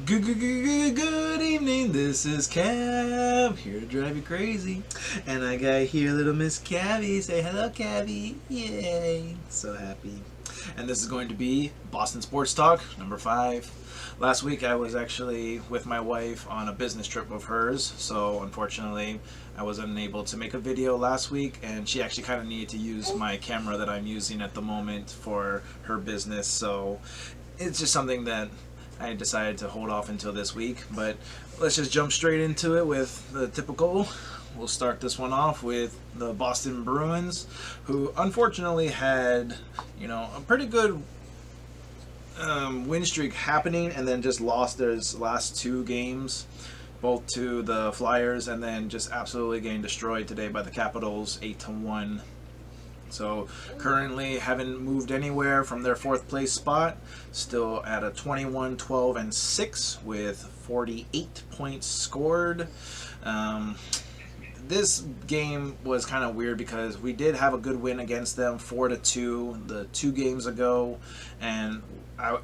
Good evening, this is Cab, here to drive you crazy. And I got here little Miss Cabby. Say hello, Cabby. Yay. So happy. And this is going to be Boston Sports Talk, number 5. Last week I was actually with my wife on a business trip of hers, so unfortunately I was unable to make a video last week, and she actually kind of needed to use my camera that I'm using at the moment for her business, so it's just something that I decided to hold off until this week. But let's just jump straight into it with the typical. We'll start this one off with the Boston Bruins, who unfortunately had, a pretty good win streak happening, and then just lost their last 2 games, both to the Flyers, and then just absolutely getting destroyed today by the Capitals, 8-1. So currently haven't moved anywhere from their 4th place spot. Still at a 21-12-6 with 48 points scored. This game was kind of weird because we did have a good win against them, 4-2, the 2 games ago, and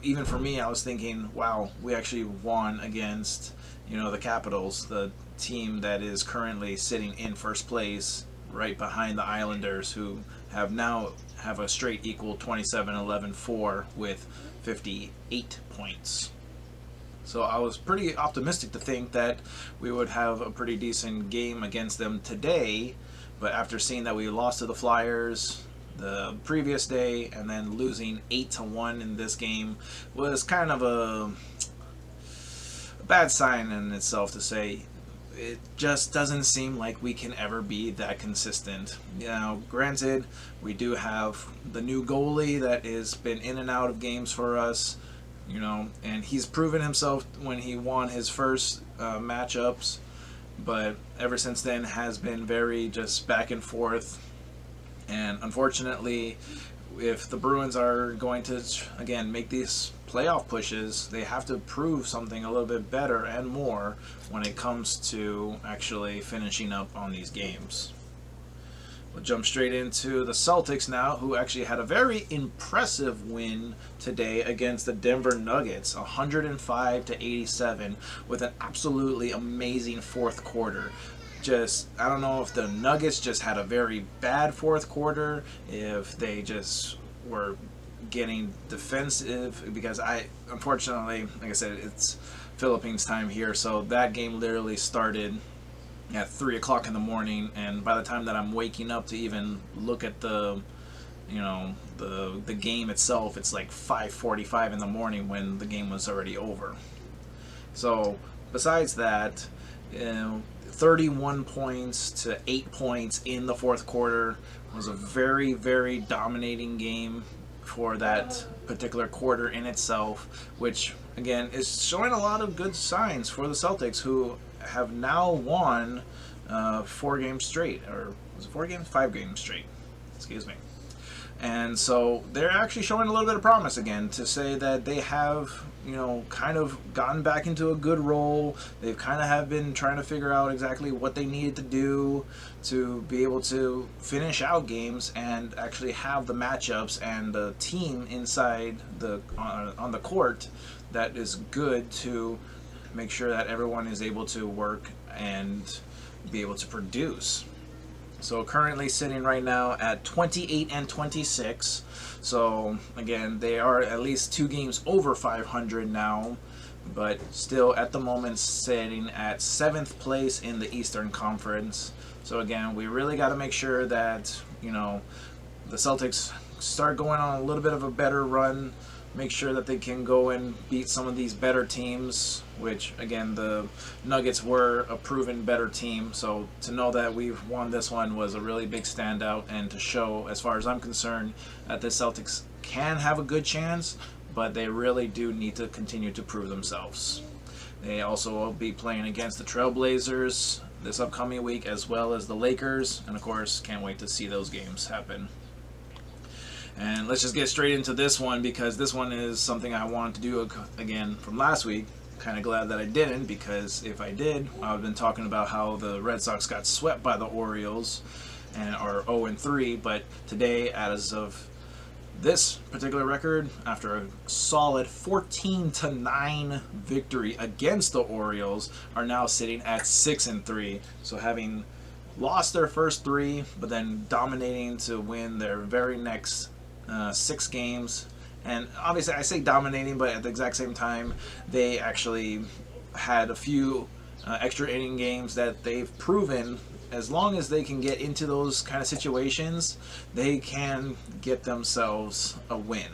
even for me, I was thinking, wow, we actually won against the Capitals, the team that is currently sitting in 1st place, right behind the Islanders, who have a straight equal 27-11-4 with 58 points. So I was pretty optimistic to think that we would have a pretty decent game against them today, but after seeing that we lost to the Flyers the previous day and then losing 8-1 in this game was kind of a bad sign in itself, to say it just doesn't seem like we can ever be that consistent. Granted, we do have the new goalie that has been in and out of games for us, and he's proven himself when he won his first matchups, but ever since then has been very just back and forth. And unfortunately, if the Bruins are going to, again, make these playoff pushes, they have to prove something a little bit better and more when it comes to actually finishing up on these games. We'll jump straight into the Celtics now, who actually had a very impressive win today against the Denver Nuggets, 105-87, with an absolutely amazing 4th quarter. I don't know if the Nuggets just had a very bad 4th quarter, if they just were getting defensive, because unfortunately, like I said, it's Philippines time here, so that game literally started at 3 o'clock in the morning, and by the time that I'm waking up to even look at the game itself, it's like 5:45 in the morning when the game was already over. So besides that, 31 points to 8 points in the 4th quarter was a very, very dominating game for that particular quarter in itself, which again is showing a lot of good signs for the Celtics, who have now won 4 games straight, or was it 4 games? 5 games straight, excuse me. And so they're actually showing a little bit of promise again, to say that they have, kind of gotten back into a good role. They've kind of have been trying to figure out exactly what they needed to do to be able to finish out games and actually have the matchups and the team inside on the court that is good to make sure that everyone is able to work and be able to produce. So currently sitting right now at 28-26. So again, they are at least 2 games over 500 now, but still at the moment sitting at 7th place in the Eastern Conference. So again, we really got to make sure that the Celtics start going on a little bit of a better run. Make sure that they can go and beat some of these better teams, which again, the Nuggets were a proven better team. So to know that we've won this one was a really big standout, and to show, as far as I'm concerned, that the Celtics can have a good chance, but they really do need to continue to prove themselves. They also will be playing against the Trailblazers this upcoming week, as well as the Lakers, and of course can't wait to see those games happen. And let's just get straight into this one, because this one is something I wanted to do again from last week. Kind of glad that I didn't, because if I did, I would have been talking about how the Red Sox got swept by the Orioles and are 0-3. But today, as of This particular record, after a solid 14-9 victory against the Orioles, are now sitting at 6-3. So having lost their first three, but then dominating to win their very next 6 games. And obviously, I say dominating, but at the exact same time, they actually had a few extra inning games that they've proven as long as they can get into those kind of situations, they can get themselves a win.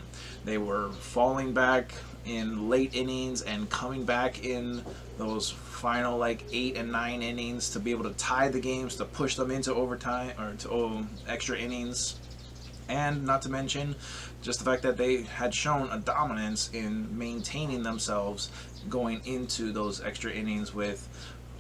They were falling back in late innings and coming back in those final like 8 and 9 innings to be able to tie the games, to push them into overtime or to extra innings. And not to mention just the fact that they had shown a dominance in maintaining themselves going into those extra innings with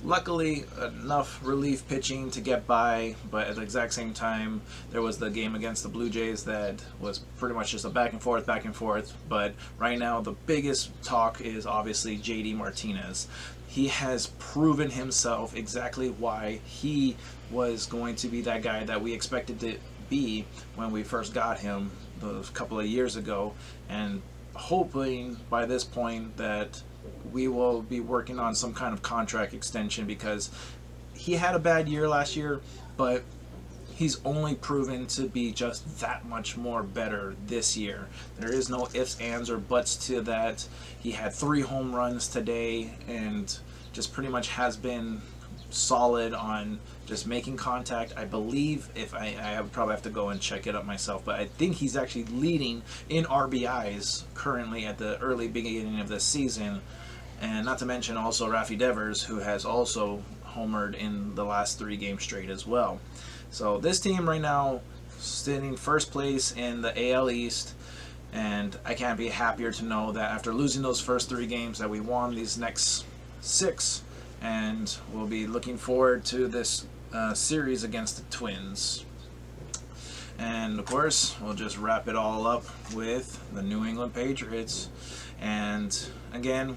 luckily enough relief pitching to get by, but at the exact same time there was the game against the Blue Jays that was pretty much just a back and forth. But right now the biggest talk is obviously JD Martinez. He has proven himself exactly why he was going to be that guy that we expected to be when we first got him a couple of years ago, and hoping by this point that we will be working on some kind of contract extension, because he had a bad year last year, but he's only proven to be just that much more better this year. There is no ifs, ands, or buts to that. He had 3 home runs today and just pretty much has been solid on just making contact. I believe, if I would probably have to go and check it up myself, but I think he's actually leading in RBIs currently at the early beginning of this season. And not to mention also Rafi Devers, who has also homered in the last 3 games straight as well. So this team right now sitting first place in the AL East, and I can't be happier to know that after losing those first 3 games that we won these next 6, and we'll be looking forward to this series against the Twins. And of course, we'll just wrap it all up with the New England Patriots. And again,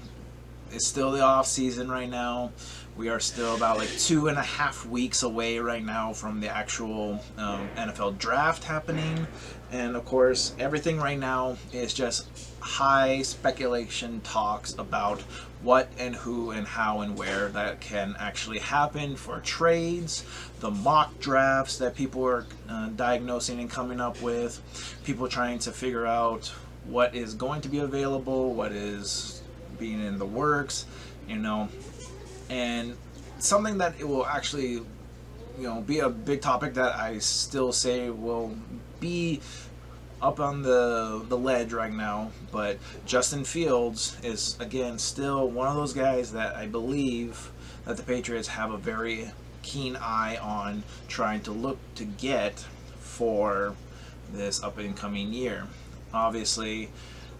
it's still the off season right now. We are still about like 2.5 weeks away right now from the actual NFL draft happening. And of course, everything right now is just high speculation talks about what and who and how and where that can actually happen for trades, the mock drafts that people are diagnosing and coming up with, people trying to figure out what is going to be available, what is being in the works, and something that it will actually, be a big topic that I still say will be up on the ledge right now. But Justin Fields is again still one of those guys that I believe that the Patriots have a very keen eye on trying to look to get for this up and coming year. Obviously,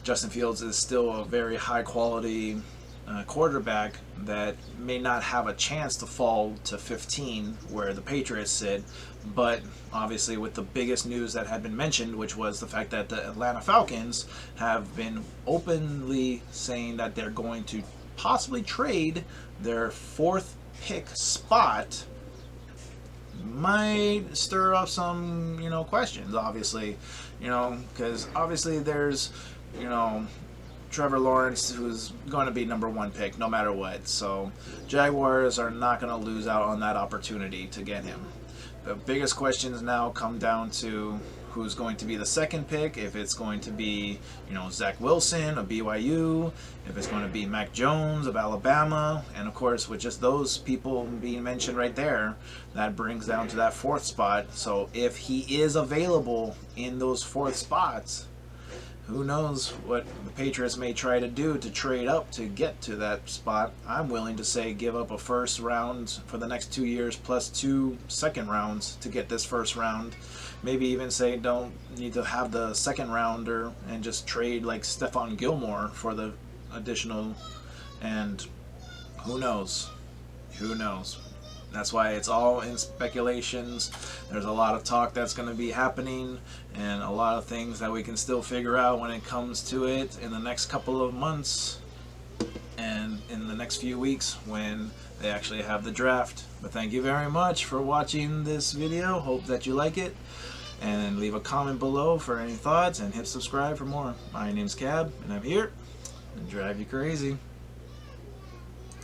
Justin Fields is still a very high quality quarterback that may not have a chance to fall to 15 where the Patriots sit, but obviously with the biggest news that had been mentioned, which was the fact that the Atlanta Falcons have been openly saying that they're going to possibly trade their 4th pick spot, might stir up some questions, obviously, because obviously there's Trevor Lawrence, who's going to be number 1 pick no matter what. So Jaguars are not going to lose out on that opportunity to get him. The biggest questions now come down to who's going to be the 2nd pick, if it's going to be, Zach Wilson of BYU, if it's going to be Mac Jones of Alabama, and of course with just those people being mentioned right there, that brings down to that 4th spot. So if he is available in those 4th spots, who knows what the Patriots may try to do to trade up to get to that spot. I'm willing to say give up a 1st round for the next 2 years plus 2 second rounds to get this 1st round. Maybe even say don't need to have the 2nd rounder and just trade like Stephon Gilmore for the additional. And who knows? Who knows? That's why it's all in speculations. There's a lot of talk that's going to be happening and a lot of things that we can still figure out when it comes to it in the next couple of months and in the next few weeks when they actually have the draft. But thank you very much for watching this video. Hope that you like it. And leave a comment below for any thoughts, and hit subscribe for more. My name's Cab, and I'm here to drive you crazy.